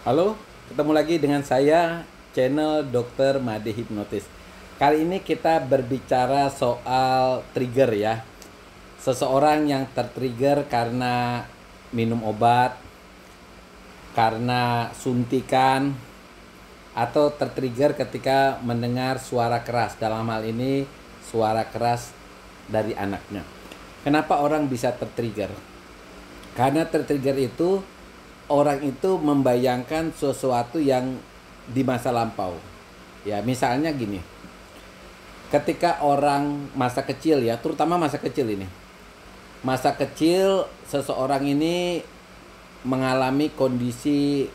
Halo, ketemu lagi dengan saya, channel Dr. Made Hipnotis. Kali ini kita berbicara soal trigger ya. Seseorang yang tertrigger karena minum obat, karena suntikan, atau tertrigger ketika mendengar suara keras. Dalam hal ini, suara keras dari anaknya. Kenapa orang bisa tertrigger? Karena tertrigger itu orang itu membayangkan sesuatu yang di masa lampau. Ya, misalnya gini. Ketika orang masa kecil ya, terutama masa kecil ini. Masa kecil seseorang ini mengalami kondisi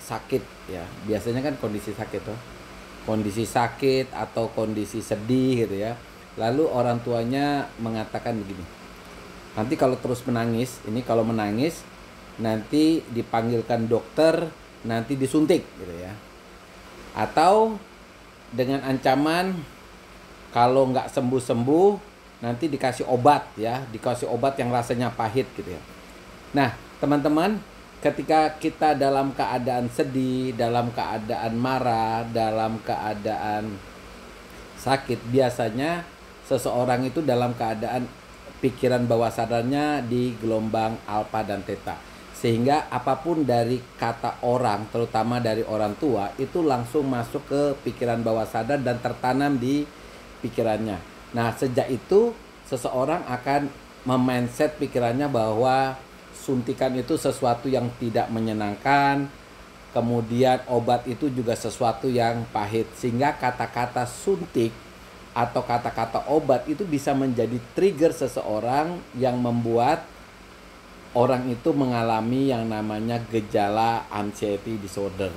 sakit ya. Biasanya kan kondisi sakit tuh. Kondisi sakit atau kondisi sedih gitu ya. Lalu orang tuanya mengatakan begini. Nanti kalau terus menangis, kalau menangis nanti dipanggilkan dokter, nanti disuntik gitu ya. Atau dengan ancaman kalau nggak sembuh-sembuh nanti dikasih obat ya, dikasih obat yang rasanya pahit gitu ya. Nah, teman-teman, ketika kita dalam keadaan sedih, dalam keadaan marah, dalam keadaan sakit, biasanya seseorang itu dalam keadaan pikiran bawah sadarnya di gelombang alfa dan theta. Sehingga apapun dari kata orang, terutama dari orang tua, itu langsung masuk ke pikiran bawah sadar dan tertanam di pikirannya. Nah, sejak itu seseorang akan memindset pikirannya bahwa suntikan itu sesuatu yang tidak menyenangkan, kemudian obat itu juga sesuatu yang pahit. Sehingga kata-kata suntik atau kata-kata obat itu bisa menjadi trigger seseorang yang membuat orang itu mengalami yang namanya gejala anxiety disorder.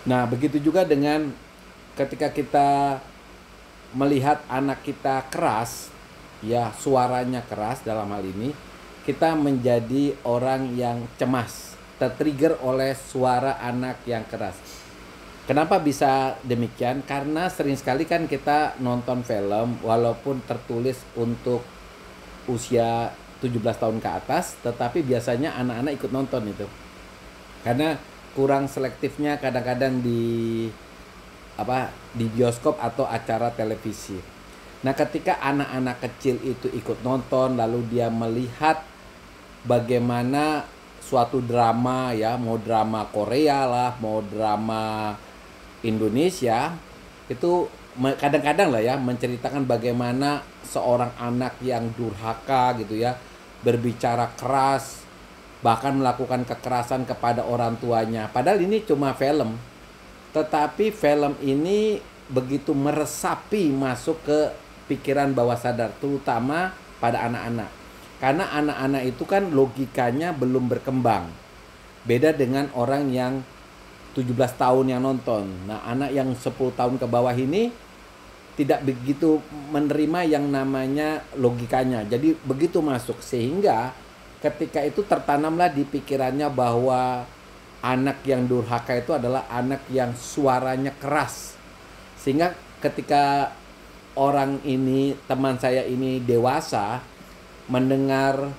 Nah, begitu juga dengan ketika kita melihat anak kita keras, ya suaranya keras dalam hal ini, kita menjadi orang yang cemas, tertrigger oleh suara anak yang keras. Kenapa bisa demikian? Karena sering sekali kan kita nonton film walaupun tertulis untuk usia 17 tahun ke atas, tetapi biasanya anak-anak ikut nonton itu. Karena kurang selektifnya kadang-kadang di bioskop atau acara televisi. Nah, ketika anak-anak kecil itu ikut nonton lalu dia melihat bagaimana suatu drama ya, mau drama Korea lah, mau drama Indonesia, itu kadang-kadang lah ya menceritakan bagaimana seorang anak yang durhaka gitu ya, berbicara keras, bahkan melakukan kekerasan kepada orang tuanya. Padahal ini cuma film. Tetapi film ini begitu meresapi masuk ke pikiran bawah sadar, terutama pada anak-anak. Karena anak-anak itu kan logikanya belum berkembang. Beda dengan orang yang 17 tahun yang nonton. Nah, anak yang 10 tahun ke bawah ini tidak begitu menerima yang namanya logikanya. Jadi begitu masuk, sehingga ketika itu tertanamlah di pikirannya bahwa anak yang durhaka itu adalah anak yang suaranya keras. Sehingga ketika orang ini, teman saya ini dewasa, mendengar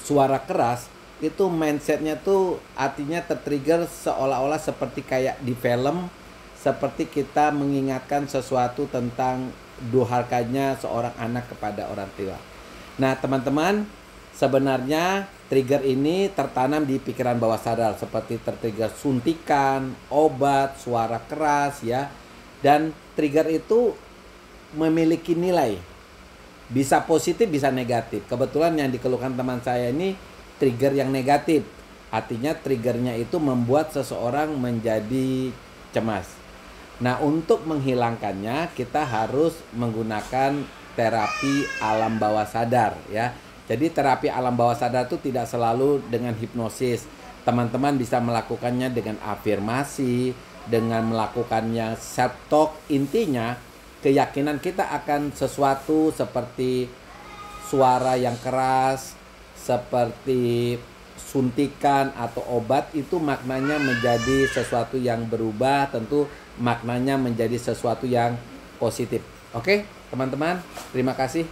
suara keras, itu mindsetnya tuh artinya tertrigger seolah-olah seperti kayak di film, seperti kita mengingatkan sesuatu tentang durhakanya seorang anak kepada orang tua. Nah, teman-teman, sebenarnya trigger ini tertanam di pikiran bawah sadar, seperti tertrigger suntikan, obat, suara keras ya. Dan trigger itu memiliki nilai. Bisa positif, bisa negatif. Kebetulan yang dikeluhkan teman saya ini trigger yang negatif. Artinya triggernya itu membuat seseorang menjadi cemas. Nah, untuk menghilangkannya kita harus menggunakan terapi alam bawah sadar ya. Jadi terapi alam bawah sadar itu tidak selalu dengan hipnosis. Teman-teman bisa melakukannya dengan afirmasi, dengan melakukannya self talk. Intinya keyakinan kita akan sesuatu seperti suara yang keras, seperti suntikan atau obat, itu maknanya menjadi sesuatu yang berubah, tentu maknanya menjadi sesuatu yang positif. Oke, teman-teman, terima kasih.